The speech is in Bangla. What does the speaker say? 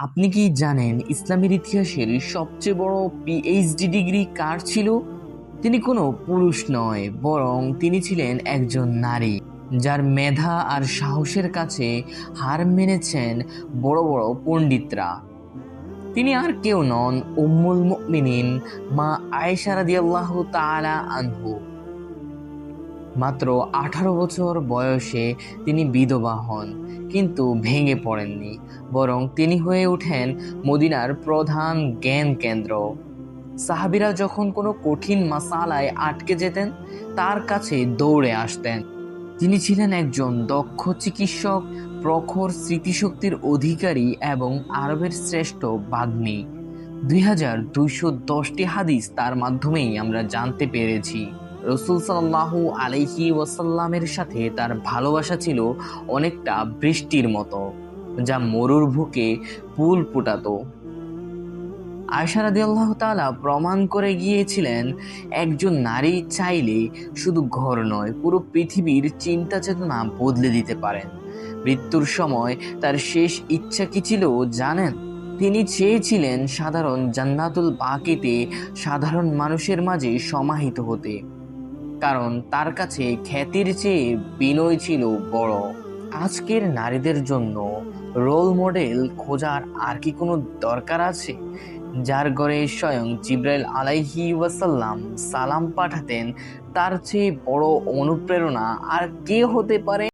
আপনি কি জানেন ইসলামের ইতিহাসের সবচেয়ে বড় পিএইচডি ডিগ্রি কার ছিল? তিনি কোনো পুরুষ নয়, বরং তিনি ছিলেন একজন নারী, যার মেধা আর সাহসের কাছে হার মেনেছেন বড় বড় পণ্ডিতরা। তিনি আর কেউ নন, উম্মুল মুমিনিন মা আয়েশা রাদিয়াল্লাহু তাআলা আনহু। মাত্র 18 বছর বয়সে তিনি বিধবা হন, কিন্তু ভেঙে পড়েননি, বরং তিনি হয়ে ওঠেন মদিনার প্রধান জ্ঞান কেন্দ্র। সাহাবীরা যখন কোনো কঠিন মাসালায় আটকে যেতেন, তার কাছে দৌড়ে আসতেন। তিনি ছিলেন একজন দক্ষ চিকিৎসক, প্রখর স্মৃতিশক্তির অধিকারী এবং আরবের শ্রেষ্ঠ বাগ্মী। 2210টি হাদিস তার মাধ্যমেই আমরা জানতে পেরেছি। রসূল সাল্লাল্লাহু আলাইহি ওয়াসাল্লামের সাথে তার ভালোবাসা ছিল অনেকটা বৃষ্টির মতো, যা মরুর বুকে ফুল ফোটাতো। আয়েশা রাদিয়াল্লাহু তাআলা প্রমাণ করে গিয়েছিলেন, একজন নারী চাইলে শুধু ঘর নয়, পুরো পৃথিবীর চিন্তা চেতনা বদলে দিতে পারেন। মৃত্যুর সময় তার শেষ ইচ্ছা কি ছিল জানেন? তিনি চেয়েছিলেন সাধারণ জান্নাতুল বাকিতে সাধারণ মানুষের মাঝে সমাহিত হতে, কারণ তার কাছে খ্যাতির চেয়ে বিনয় ছিল বড়। আজকের নারীদের জন্য রোল মডেল খোঁজার আর কি কোনো দরকার আছে? যার ঘরে স্বয়ং জিবরাইল আলাইহি ওয়াসাল্লাম সালাম পাঠাতেন, তার চেয়ে বড় অনুপ্রেরণা আর কে হতে পারে?